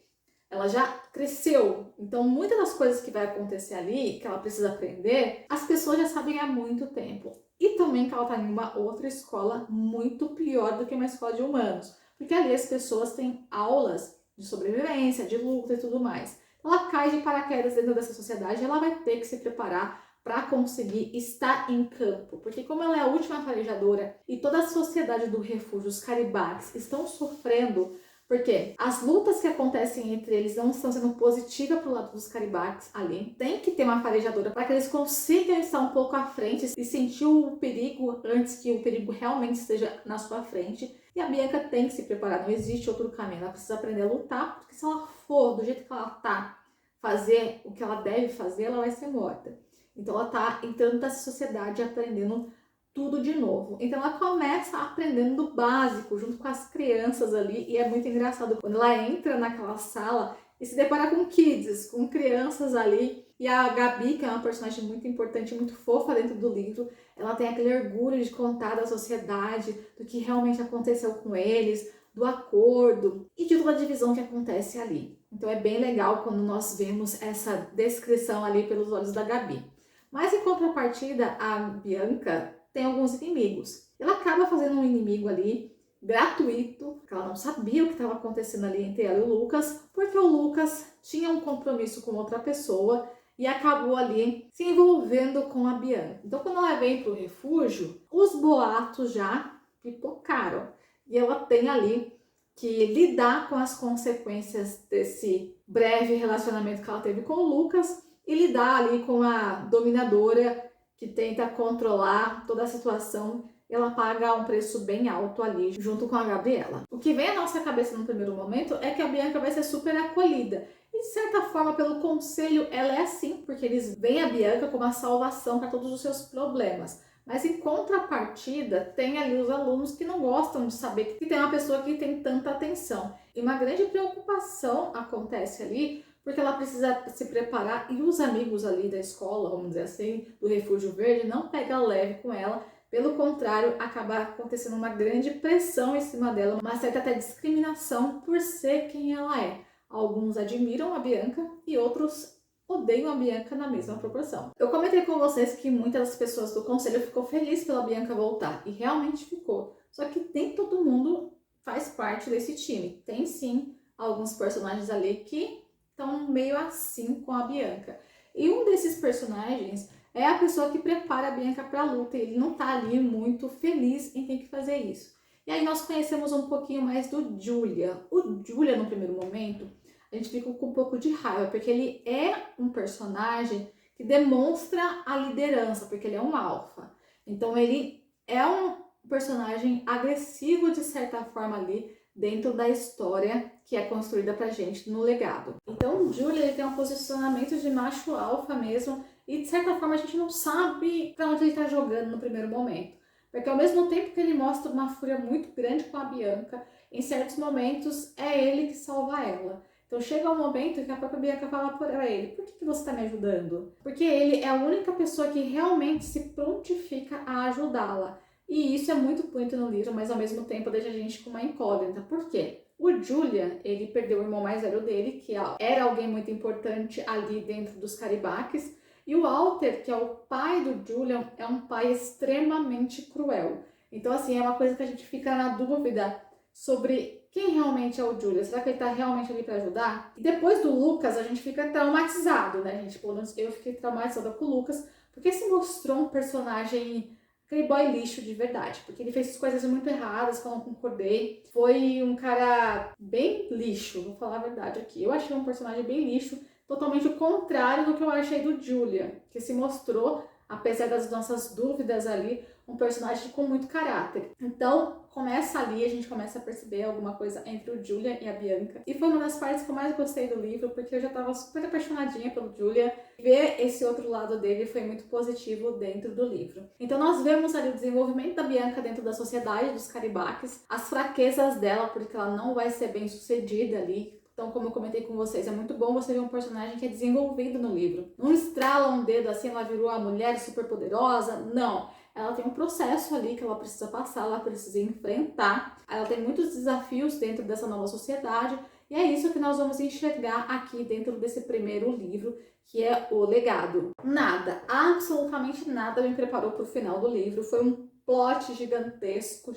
ela já cresceu, então muitas das coisas que vai acontecer ali, que ela precisa aprender, as pessoas já sabem há muito tempo. E também que ela tá em uma outra escola muito pior do que uma escola de humanos. Porque ali as pessoas têm aulas de sobrevivência, de luta e tudo mais. Ela cai de paraquedas dentro dessa sociedade e ela vai ter que se preparar para conseguir estar em campo. Porque como ela é a última farejadora e toda a sociedade do refúgio, os caribaques, estão sofrendo, porque as lutas que acontecem entre eles não estão sendo positivas para o lado dos caribaques ali. Tem que ter uma farejadora para que eles consigam estar um pouco à frente e sentir o perigo antes que o perigo realmente esteja na sua frente. E a Bianca tem que se preparar, não existe outro caminho. Ela precisa aprender a lutar, porque se ela for do jeito que ela tá, fazer o que ela deve fazer, ela vai ser morta. Então ela tá entrando nessa sociedade aprendendo tudo de novo. Então ela começa aprendendo do básico, junto com as crianças ali, e é muito engraçado quando ela entra naquela sala e se depara com kids, com crianças ali, e a Gabi, que é uma personagem muito importante, muito fofa dentro do livro, ela tem aquele orgulho de contar da sociedade, do que realmente aconteceu com eles, do acordo e de toda a divisão que acontece ali. Então é bem legal quando nós vemos essa descrição ali pelos olhos da Gabi. Mas em contrapartida, a Bianca tem alguns inimigos. Ela acaba fazendo um inimigo ali gratuito, porque ela não sabia o que estava acontecendo ali entre ela e o Lucas, porque o Lucas tinha um compromisso com outra pessoa e acabou ali se envolvendo com a Bianca. Então, quando ela vem para o refúgio, os boatos já pipocaram e ela tem ali que lidar com as consequências desse breve relacionamento que ela teve com o Lucas e lidar ali com a dominadora que tenta controlar toda a situação. Ela paga um preço bem alto ali, junto com a Gabriela. O que vem à nossa cabeça no primeiro momento é que a Bianca vai ser super acolhida. E, de certa forma, pelo conselho, ela é assim, porque eles veem a Bianca como a salvação para todos os seus problemas. Mas, em contrapartida, tem ali os alunos que não gostam de saber que tem uma pessoa que tem tanta atenção. E uma grande preocupação acontece ali, porque ela precisa se preparar e os amigos ali da escola, vamos dizer assim, do Refúgio Verde, não pegam leve com ela. Pelo contrário, acaba acontecendo uma grande pressão em cima dela, uma certa até discriminação por ser quem ela é. Alguns admiram a Bianca e outros odeiam a Bianca na mesma proporção. Eu comentei com vocês que muitas das pessoas do conselho ficou feliz pela Bianca voltar, e realmente ficou. Só que nem todo mundo faz parte desse time. Tem sim alguns personagens ali que estão meio assim com a Bianca. E um desses personagens é a pessoa que prepara a Bianca para a luta, e ele não tá ali muito feliz em ter que fazer isso. E aí nós conhecemos um pouquinho mais do Julia. O Julia, no primeiro momento, a gente fica com um pouco de raiva, porque ele é um personagem que demonstra a liderança, porque ele é um alfa. Então ele é um personagem agressivo de certa forma ali, dentro da história que é construída pra gente no legado. Então o Julia, ele tem um posicionamento de macho alfa mesmo, e de certa forma a gente não sabe pra onde ele tá jogando no primeiro momento. Porque ao mesmo tempo que ele mostra uma fúria muito grande com a Bianca, em certos momentos é ele que salva ela. Então chega um momento que a própria Bianca fala para ele: por que você está me ajudando? Porque ele é a única pessoa que realmente se prontifica a ajudá-la. E isso é muito bonito no livro, mas ao mesmo tempo deixa a gente com uma incógnita. Por quê? O Julian, ele perdeu o irmão mais velho dele, que era alguém muito importante ali dentro dos Caribaques. E o Walter, que é o pai do Julian, é um pai extremamente cruel. Então, assim, é uma coisa que a gente fica na dúvida sobre quem realmente é o Julian. Será que ele tá realmente ali para ajudar? E depois do Lucas, a gente fica traumatizado, né, gente? Pelo menos eu fiquei traumatizada com o Lucas, porque se mostrou um personagem, aquele boy lixo de verdade. Porque ele fez coisas muito erradas, que eu não concordei. Foi um cara bem lixo, vou falar a verdade aqui. Eu achei um personagem bem lixo, totalmente o contrário do que eu achei do Julian, que se mostrou, apesar das nossas dúvidas ali, um personagem com muito caráter. Então, começa ali, a gente começa a perceber alguma coisa entre o Julian e a Bianca. E foi uma das partes que eu mais gostei do livro, porque eu já estava super apaixonadinha pelo Julian. Ver esse outro lado dele foi muito positivo dentro do livro. Então nós vemos ali o desenvolvimento da Bianca dentro da sociedade dos Caribaques, as fraquezas dela, porque ela não vai ser bem sucedida ali. Então, como eu comentei com vocês, é muito bom você ver um personagem que é desenvolvido no livro. Não estrala um dedo assim, ela virou a mulher super poderosa, não. Ela tem um processo ali que ela precisa passar, ela precisa enfrentar. Ela tem muitos desafios dentro dessa nova sociedade. E é isso que nós vamos enxergar aqui dentro desse primeiro livro, que é O Legado. Nada, absolutamente nada me preparou para o final do livro. Foi um plot gigantesco,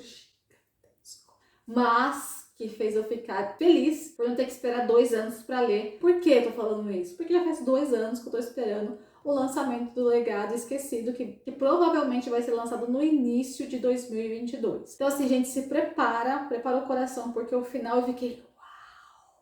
mas que fez eu ficar feliz por não ter que esperar 2 anos para ler. Por que eu tô falando isso? Porque já faz 2 anos que eu tô esperando o lançamento do Legado Esquecido, que provavelmente vai ser lançado no início de 2022. Então assim, gente, se prepara o coração, porque o final eu fiquei, uau!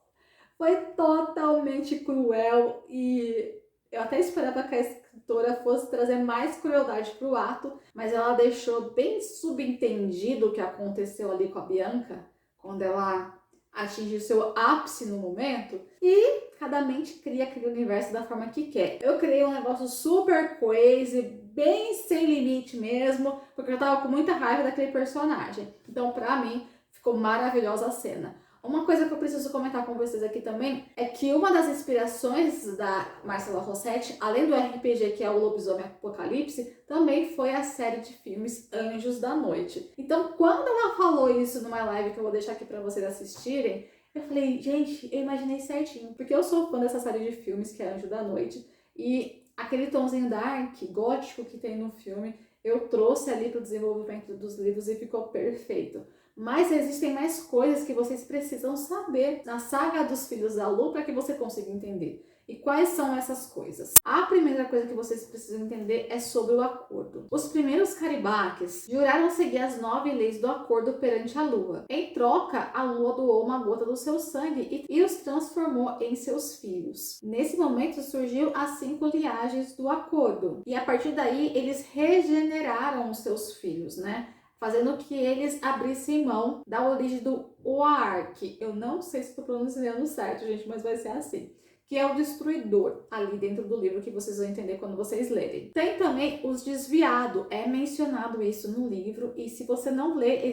Foi totalmente cruel e eu até esperava que a escritora fosse trazer mais crueldade pro ato, mas ela deixou bem subentendido o que aconteceu ali com a Bianca, quando ela atinge seu ápice no momento, e cada mente cria aquele universo da forma que quer. Eu criei um negócio super crazy, bem sem limite mesmo, porque eu tava com muita raiva daquele personagem. Então, pra mim, ficou maravilhosa a cena. Uma coisa que eu preciso comentar com vocês aqui também é que uma das inspirações da Marcela Rossetti, além do RPG que é o Lobisomem Apocalipse, também foi a série de filmes Anjos da Noite. Então, quando ela falou isso numa live que eu vou deixar aqui pra vocês assistirem, eu falei, gente, eu imaginei certinho, porque eu sou fã dessa série de filmes que é Anjo da Noite, e aquele tomzinho dark, gótico que tem no filme, eu trouxe ali pro desenvolvimento dos livros e ficou perfeito. Mas existem mais coisas que vocês precisam saber na saga dos Filhos da Lua para que você consiga entender. E quais são essas coisas? A primeira coisa que vocês precisam entender é sobre o acordo. Os primeiros Caribaques juraram seguir as 9 leis do acordo perante a Lua. Em troca, a Lua doou uma gota do seu sangue e os transformou em seus filhos. Nesse momento surgiu as 5 linhagens do acordo. E a partir daí, eles regeneraram os seus filhos, né? Fazendo que eles abrissem mão da origem do Oark. Eu não sei se estou pronunciando certo, gente, mas vai ser assim. Que é o destruidor, ali dentro do livro, que vocês vão entender quando vocês lerem. Tem também os desviados, é mencionado isso no livro, e se você não lê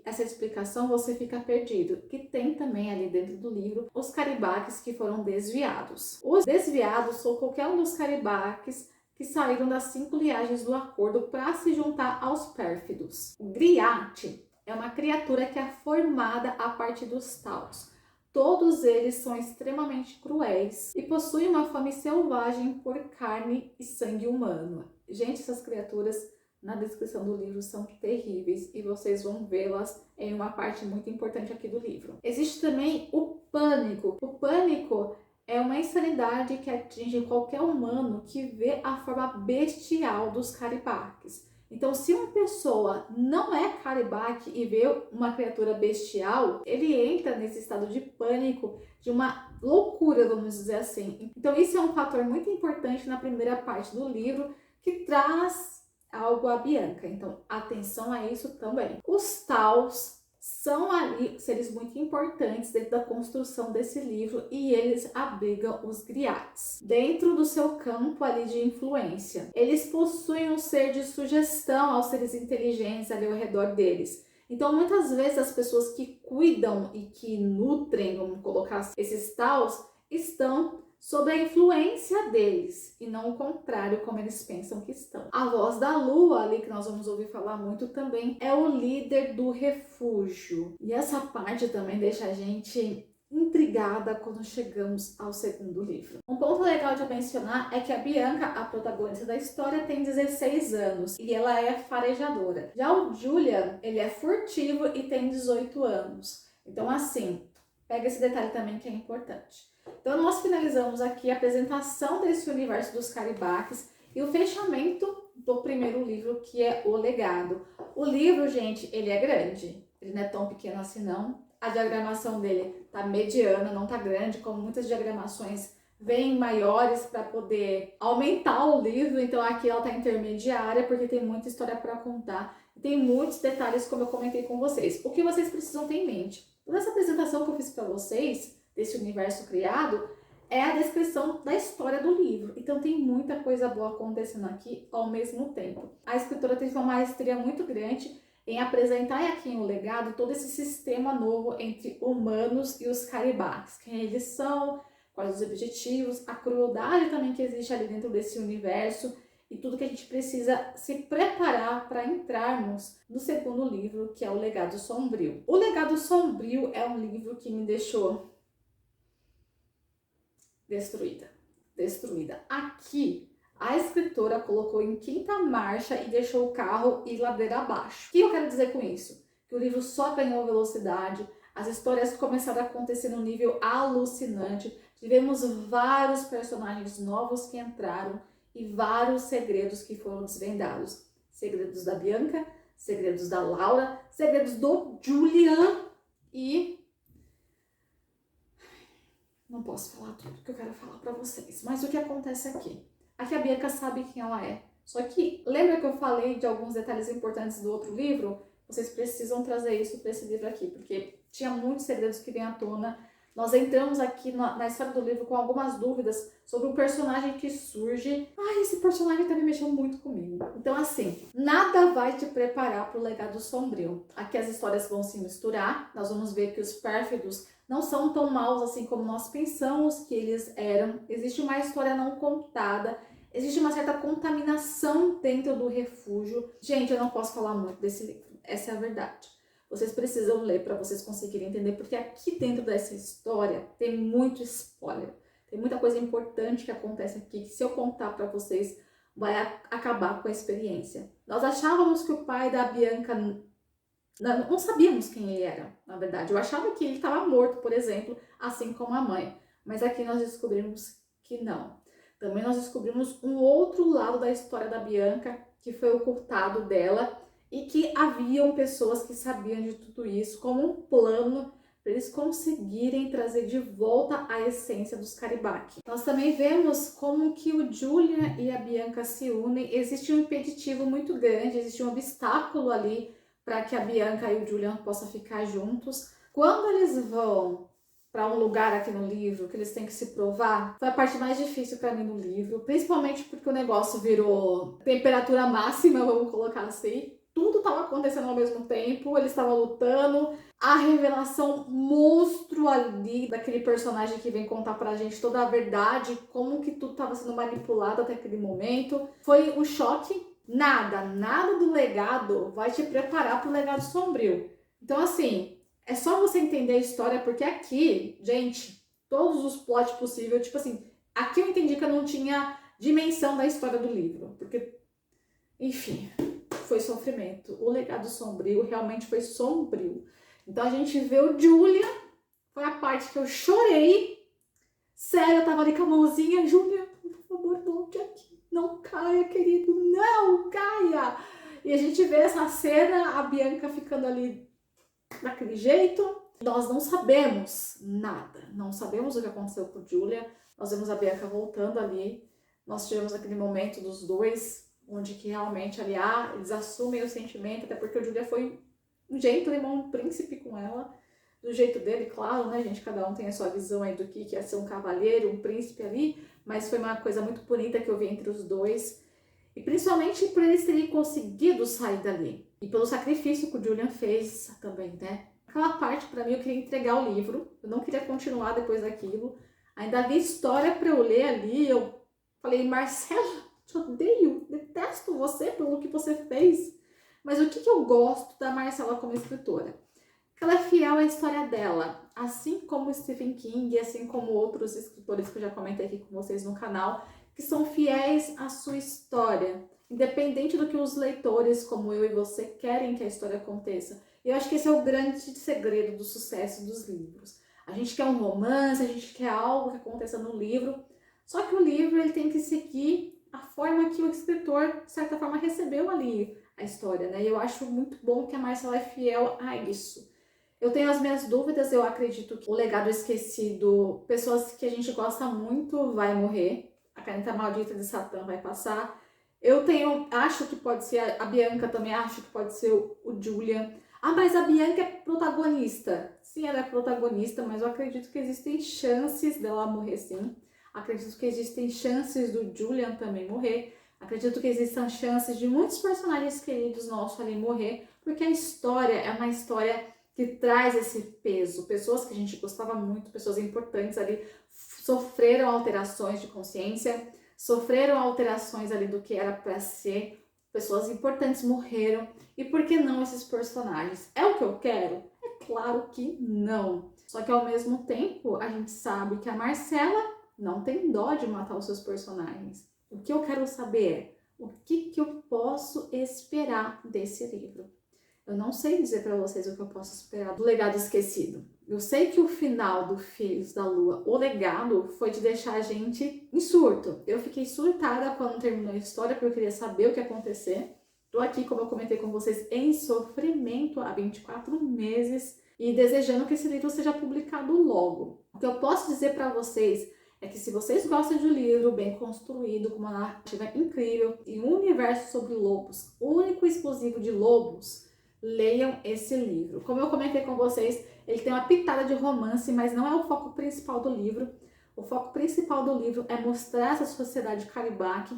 essa explicação, você fica perdido. Que tem também ali dentro do livro os Caribaques que foram desviados. Os desviados são qualquer um dos Caribaques que saíram das 5 linhagens do acordo para se juntar aos pérfidos. O Griat é uma criatura que é formada a partir dos Taus. Todos eles são extremamente cruéis e possuem uma fome selvagem por carne e sangue humano. Gente, essas criaturas na descrição do livro são terríveis e vocês vão vê-las em uma parte muito importante aqui do livro. Existe também o pânico. O pânico é uma insanidade que atinge qualquer humano que vê a forma bestial dos Caribaques. Então, se uma pessoa não é Caribaque e vê uma criatura bestial, ele entra nesse estado de pânico, de uma loucura, vamos dizer assim. Então, isso é um fator muito importante na primeira parte do livro, que traz algo à Bianca. Então, atenção a isso também. Os Taus são ali seres muito importantes dentro da construção desse livro e eles abrigam os Griads dentro do seu campo ali de influência. Eles possuem um ser de sugestão aos seres inteligentes ali ao redor deles. Então, muitas vezes as pessoas que cuidam e que nutrem, vamos colocar esses taus, estão sob a influência deles e não o contrário, como eles pensam que estão. A voz da lua, ali que nós vamos ouvir falar muito também, é o líder do refúgio. E essa parte também deixa a gente intrigada quando chegamos ao segundo livro. Um ponto legal de mencionar é que a Bianca, a protagonista da história, tem 16 anos e ela é farejadora. Já o Julian, ele é furtivo e tem 18 anos. Então, assim, pega esse detalhe também que é importante. Então, nós finalizamos aqui a apresentação desse universo dos Caribaques e o fechamento do primeiro livro, que é O Legado. O livro, gente, ele é grande. Ele não é tão pequeno assim, não. A diagramação dele tá mediana, não tá grande, como muitas diagramações vêm maiores para poder aumentar o livro. Então, aqui ela tá intermediária, porque tem muita história para contar. E tem muitos detalhes, como eu comentei com vocês. O que vocês precisam ter em mente? Toda essa apresentação que eu fiz para vocês, desse universo criado, é a descrição da história do livro. Então tem muita coisa boa acontecendo aqui ao mesmo tempo. A escritora teve uma maestria muito grande em apresentar aqui em O Legado todo esse sistema novo entre humanos e os Caribaques. Quem eles são, quais os objetivos, a crueldade também que existe ali dentro desse universo e tudo que a gente precisa se preparar para entrarmos no segundo livro, que é O Legado Sombrio. O Legado Sombrio é um livro que me deixou destruída. Aqui, a escritora colocou em quinta marcha e deixou o carro ir ladeira abaixo. O que eu quero dizer com isso? Que o livro só ganhou velocidade, as histórias começaram a acontecer num nível alucinante, tivemos vários personagens novos que entraram e vários segredos que foram desvendados. Segredos da Bianca, segredos da Laura, segredos do Julian e... não posso falar tudo que eu quero falar pra vocês, mas o que acontece aqui? Aqui a Bianca sabe quem ela é. Só que, lembra que eu falei de alguns detalhes importantes do outro livro? Vocês precisam trazer isso para esse livro aqui, porque tinha muitos segredos que vêm à tona. Nós entramos aqui na história do livro com algumas dúvidas sobre um personagem que surge. Ai, esse personagem também mexeu muito comigo. Então, assim, nada vai te preparar para o Legado Sombrio. Aqui as histórias vão se misturar. Nós vamos ver que os pérfidos não são tão maus assim como nós pensamos que eles eram. Existe uma história não contada. Existe uma certa contaminação dentro do refúgio. Gente, eu não posso falar muito desse livro. Essa é a verdade. Vocês precisam ler para vocês conseguirem entender, porque aqui dentro dessa história tem muito spoiler. Tem muita coisa importante que acontece aqui, que se eu contar para vocês, vai acabar com a experiência. Nós achávamos que o pai da Bianca... não sabíamos quem ele era, na verdade. Eu achava que ele estava morto, por exemplo, assim como a mãe. Mas aqui nós descobrimos que não. Também nós descobrimos um outro lado da história da Bianca, que foi ocultado dela, e que haviam pessoas que sabiam de tudo isso como um plano para eles conseguirem trazer de volta a essência dos Caribaque. Nós também vemos como que o Julian e a Bianca se unem. Existe um impeditivo muito grande, existe um obstáculo ali para que a Bianca e o Julian possam ficar juntos. Quando eles vão para um lugar aqui no livro, que eles têm que se provar, foi a parte mais difícil para mim no livro, principalmente porque o negócio virou temperatura máxima, vamos colocar assim. Tudo estava acontecendo ao mesmo tempo, eles estavam lutando. A revelação monstro ali daquele personagem que vem contar pra gente toda a verdade, como que tudo estava sendo manipulado até aquele momento. Foi um choque. Nada do legado vai te preparar pro Legado Sombrio. Então, assim, é só você entender a história, porque aqui, gente, todos os plots possíveis, tipo assim, aqui eu entendi que eu não tinha dimensão da história do livro, porque, enfim, foi sofrimento. O Legado Sombrio realmente foi sombrio. Então a gente vê o Julian, foi a parte que eu chorei. Sério, eu tava ali com a mãozinha, Julian, por favor, volte aqui. Não caia, querido, não caia. E a gente vê essa cena, a Bianca ficando ali daquele jeito. Nós não sabemos nada, não sabemos o que aconteceu com o Julian. Nós vemos a Bianca voltando ali. Nós tivemos aquele momento dos dois, onde que realmente ali eles assumem o sentimento, até porque o Julian foi um gentleman, um príncipe com com ela, do jeito dele, claro, né, gente? Cada um tem a sua visão aí do que é ser um cavalheiro, um príncipe ali, mas foi uma coisa muito bonita que eu vi entre os dois. E principalmente por eles terem conseguido sair dali. E pelo sacrifício que o Julian fez também, né? Aquela parte, pra mim, eu queria entregar o livro. Eu não queria continuar depois daquilo. Ainda havia história pra eu ler ali. Eu falei, Marcela, te odeio, detesto você pelo que você fez. Mas o que eu gosto da Marcela como escritora? Que ela é fiel à história dela. Assim como Stephen King, assim como outros escritores que eu já comentei aqui com vocês no canal, que são fiéis à sua história, independente do que os leitores, como eu e você, querem que a história aconteça. E eu acho que esse é o grande segredo do sucesso dos livros. A gente quer um romance, a gente quer algo que aconteça no livro, só que o livro ele tem que seguir a forma que o escritor, de certa forma, recebeu ali a história, né? E eu acho muito bom que a Marcela é fiel a isso. Eu tenho as minhas dúvidas, eu acredito que o Legado Esquecido, pessoas que a gente gosta muito vai morrer, a caneta maldita de Satã vai passar. Acho que pode ser a Bianca também, acho que pode ser o Julian. Ah, mas a Bianca é protagonista. Sim, ela é protagonista, mas eu acredito que existem chances dela morrer sim. Acredito que existem chances do Julian também morrer. Acredito que existam chances de muitos personagens queridos nossos ali morrer, porque a história é uma história que traz esse peso. Pessoas que a gente gostava muito, pessoas importantes ali, sofreram alterações de consciência, sofreram alterações ali do que era para ser, pessoas importantes morreram, e por que não esses personagens? É o que eu quero? É claro que não. Só que ao mesmo tempo, a gente sabe que a Marcela não tem dó de matar os seus personagens. O que eu quero saber é o que eu posso esperar desse livro. Eu não sei dizer para vocês o que eu posso esperar do Legado Esquecido. Eu sei que o final do Filhos da Lua, o legado, foi de deixar a gente em surto. Eu fiquei surtada quando terminou a história, porque eu queria saber o que ia acontecer. Tô aqui, como eu comentei com vocês, em sofrimento há 24 meses e desejando que esse livro seja publicado logo. O que eu posso dizer para vocês é que se vocês gostam de um livro bem construído, com uma narrativa incrível e um universo sobre lobos, único e exclusivo de lobos, leiam esse livro. Como eu comentei com vocês, ele tem uma pitada de romance, mas não é o foco principal do livro. O foco principal do livro é mostrar essa sociedade Caribaque,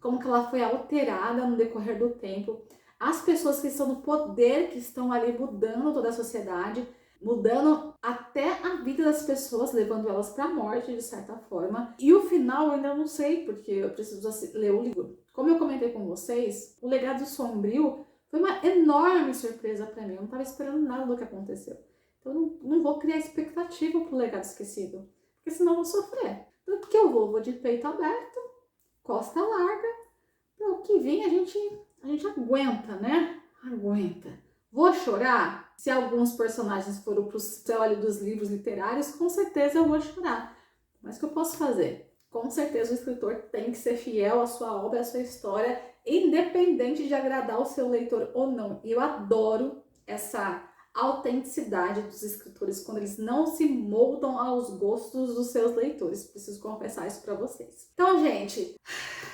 como que ela foi alterada no decorrer do tempo, as pessoas que estão no poder, que estão ali mudando toda a sociedade, mudando até a vida das pessoas, levando elas para a morte de certa forma. E o final eu ainda não sei, porque eu preciso ler o livro. Como eu comentei com vocês, o Legado Sombrio foi uma enorme surpresa para mim. Eu não estava esperando nada do que aconteceu. Então eu não vou criar expectativa pro Legado Esquecido, porque senão eu vou sofrer. Então o que eu vou? Vou de peito aberto, costa larga, para o que vem a gente aguenta, né? Aguenta. Vou chorar? Se alguns personagens foram pro céu ali dos livros literários, com certeza eu vou chorar. Mas o que eu posso fazer? Com certeza o escritor tem que ser fiel à sua obra, à sua história, independente de agradar o seu leitor ou não. E eu adoro essa autenticidade dos escritores quando eles não se moldam aos gostos dos seus leitores. Preciso confessar isso para vocês. Então, gente,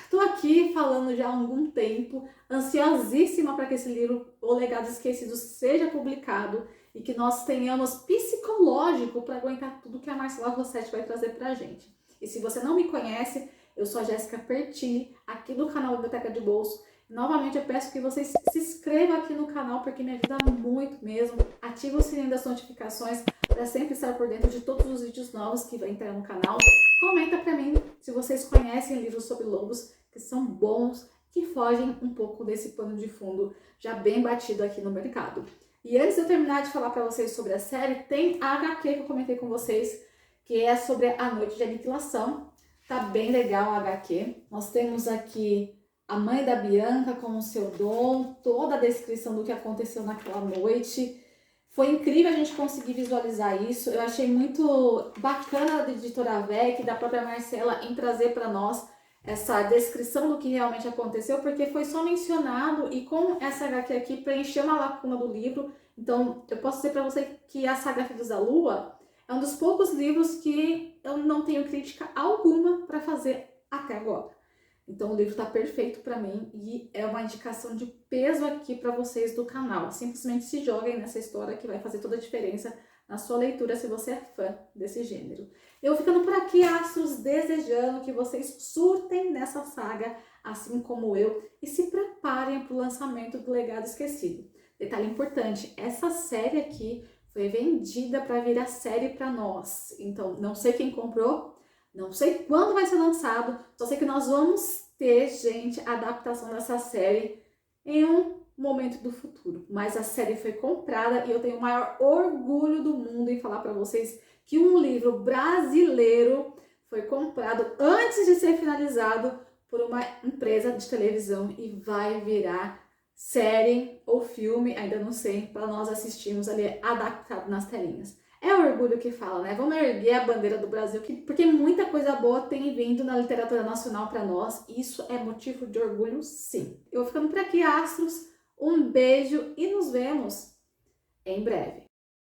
tô aqui falando já há algum tempo, ansiosíssima para que esse livro, O Legado Esquecido, seja publicado e que nós tenhamos psicológico para aguentar tudo que a Marcela Rossetti vai trazer pra gente. E se você não me conhece, eu sou a Jéssica Pertini, aqui do canal Biblioteca de Bolso. Novamente eu peço que vocês se inscrevam aqui no canal, porque me ajuda muito mesmo. Ative o sininho das notificações para sempre estar por dentro de todos os vídeos novos que vão entrar no canal. Comenta para mim se vocês conhecem livros sobre lobos que são bons, que fogem um pouco desse pano de fundo já bem batido aqui no mercado. E antes de eu terminar de falar para vocês sobre a série, tem a HQ que eu comentei com vocês, que é sobre a Noite de Aniquilação. Tá bem legal a HQ. Nós temos aqui a mãe da Bianca com o seu dom, toda a descrição do que aconteceu naquela noite. Foi incrível a gente conseguir visualizar isso. Eu achei muito bacana da editora VEC, da própria Marcela, em trazer para nós essa descrição do que realmente aconteceu, porque foi só mencionado e com essa HQ aqui preencheu uma lacuna do livro. Então, eu posso dizer para você que a saga Filhos da Lua é um dos poucos livros que eu não tenho crítica alguma para fazer até agora. Então o livro tá perfeito para mim e é uma indicação de peso aqui para vocês do canal. Simplesmente se joguem nessa história que vai fazer toda a diferença na sua leitura se você é fã desse gênero. Eu ficando por aqui, astros, desejando que vocês surtem nessa saga, assim como eu, e se preparem para o lançamento do Legado Esquecido. Detalhe importante, essa série aqui foi vendida para virar série para nós. Então, não sei quem comprou, não sei quando vai ser lançado, só sei que nós vamos ter, gente, a adaptação dessa série em um momento do futuro. Mas a série foi comprada e eu tenho o maior orgulho do mundo em falar para vocês que um livro brasileiro foi comprado antes de ser finalizado por uma empresa de televisão e vai virar série ou filme, ainda não sei, para nós assistirmos ali adaptado nas telinhas. É o orgulho que fala, né? Vamos erguer a bandeira do Brasil, porque muita coisa boa tem vindo na literatura nacional para nós. E isso é motivo de orgulho, sim. Eu vou ficando por aqui, astros. Um beijo e nos vemos em breve.